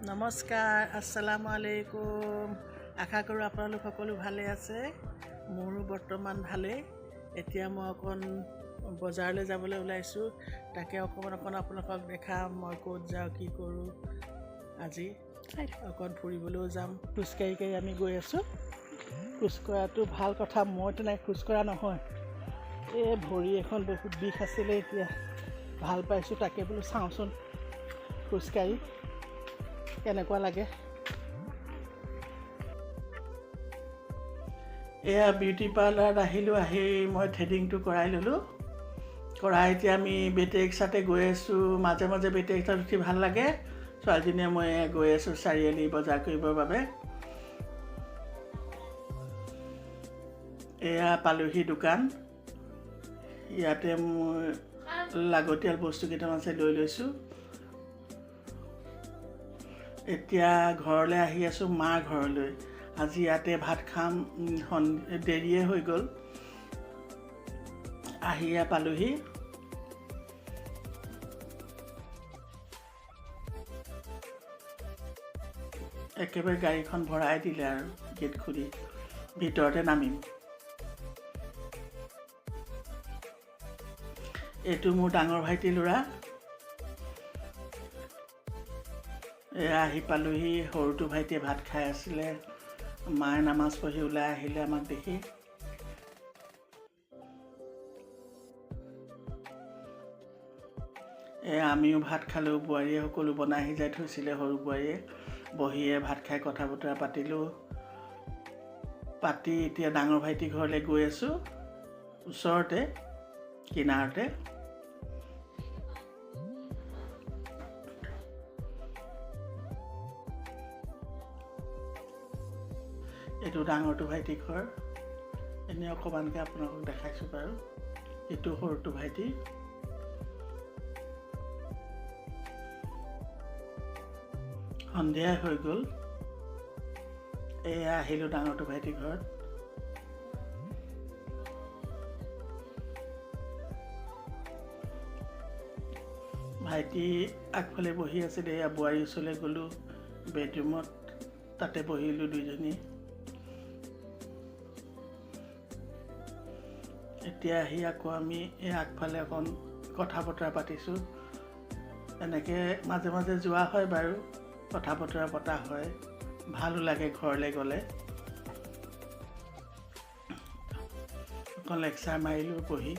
নমস্কাৰ, আসসালামু আলাইকুম। আশা কৰোঁ আপোনালোক সকলো ভালে আছে। মোৰো বৰ্তমান ভালেই। এতিয়া মই অকণ বজাৰলৈ যাবলৈ ওলাইছোঁ। তাকে অকণ আপোনালোকক দেখাম মই ক'ত যাওঁ, কি কৰোঁ। আজি অকণ ফুৰিবলৈও যাম। খোজকাঢ়ি আমি গৈ আছোঁ। খোজ কঢ়াটো ভাল কথা। মই তেনেকৈ খোজ কঢ়া নহয়। এই ভৰি এখন বহুত বিষ আছিলে, এতিয়া ভাল পাইছোঁ। তাকে বোলো চাওঁচোন খোজকাঢ়ি কেনেকুৱা লাগে। এয়া বিউটি পাৰ্লাৰত আহিলোঁ। আহি মই থ্ৰেডিংটো কৰাই ল'লোঁ। কৰাই এতিয়া আমি বেটেৰী ৰিক্সাতে গৈ আছোঁ। মাজে মাজে বেটেৰী ৰিক্সাত উঠি ভাল লাগে। ছোৱালীজনীয়ে মই গৈ আছোঁ চাৰিআলি বজাৰ কৰিবৰ বাবে। এয়া পালোহি দোকান। ইয়াতে মোৰ লাগতিয়াল বস্তু কেইটামান আছে, লৈ লৈছোঁ। এতিয়া ঘৰলৈ আহি আছোঁ, মাৰ ঘৰলৈ। আজি ইয়াতে ভাত খাম। দেৰিয়ে হৈ গ'ল। আহি পালোহি। একেবাৰে গাড়ীখন ভৰাই দিলে আৰু গেট খুলি ভিতৰতে নামিম। এইটো মোৰ ডাঙৰ ভাইটিৰ ল'ৰা। এয়া আহি পালোহি। সৰুটো ভাইটিয়ে ভাত খাই আছিলে। মায়ে নামাজ পঢ়ি ওলাই আহিলে আমাক দেখি। আমিও ভাত খালোঁ। বোৱাৰীয়ে সকলো বনাই সিজাই থৈছিলে। সৰু বোৱাৰীয়ে বহিয়ে ভাত খাই কথা বতৰা পাতিলোঁ। পাতি এতিয়া ডাঙৰ ভাইটিৰ ঘৰলৈ গৈ আছোঁ। ওচৰতে কিনাৰতে। এইটো ডাঙৰটো ভাইটিৰ ঘৰ। এনেই অকণমানকৈ আপোনালোকক দেখাইছোঁ বাৰু। এইটো সৰুটো ভাইটি। সন্ধিয়াই হৈ গ'ল। এয়া আহিলোঁ ডাঙৰটো ভাইটিৰ ঘৰত। ভাইটি আগফালে বহি আছিলে। এয়া বোৱাৰীৰ ওচৰলৈ গ'লোঁ বেডৰুমত। তাতে বহিলোঁ দুইজনী। এতিয়া আহি আকৌ আমি এই আগফালে অকণ কথা বতৰা পাতিছোঁ। এনেকৈ মাজে মাজে যোৱা হয় বাৰু, কথা বতৰা পতা হয়। ভালো লাগে ঘৰলৈ গ'লে। অকণ লেকচাৰ মাৰিলোঁ বহি।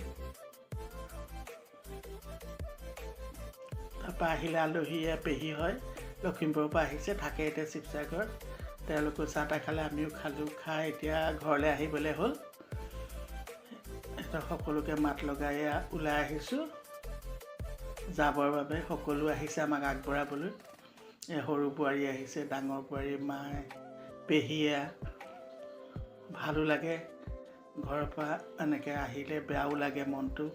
তাৰপৰা আহিলে আলহীয়ে পেহী হয়, লখিমপুৰৰ পৰা আহিছে, থাকে এতিয়া শিৱসাগৰত। তেওঁলোকেও চাহ তাহ খালে, আমিও খালোঁ। খাই এতিয়া ঘৰলৈ আহিবলৈ হ'ল। সকলোকে মাত লগাই ওলাই আহিছোঁ যাবৰ বাবে। সকলো আহিছে আমাক আগবঢ়াবলৈ। সৰু বোৱাৰী আহিছে, ডাঙৰ বোৱাৰী, মায়ে, পেহীয়ে। ভালো লাগে ঘৰৰ পৰা এনেকৈ আহিলে। বেয়াও লাগে মনটো।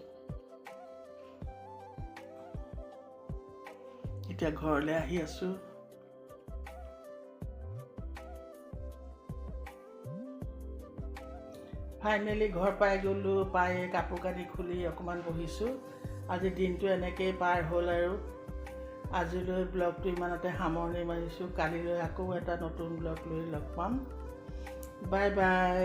এতিয়া ঘৰলৈ আহি আছোঁ। ফাইনেলি ঘৰ পাই গ'লোঁ। পাই কাপোৰ কানি খুলি অকণমান বহিছোঁ। আজি দিনটো এনেকৈয়ে পাৰ হ'ল আৰু। আজিলৈ ব্লগটো ইমানতে সামৰণি মাৰিছোঁ। কালিলৈ আকৌ এটা নতুন ব্লগ লৈ লগ পাম। Bye bye.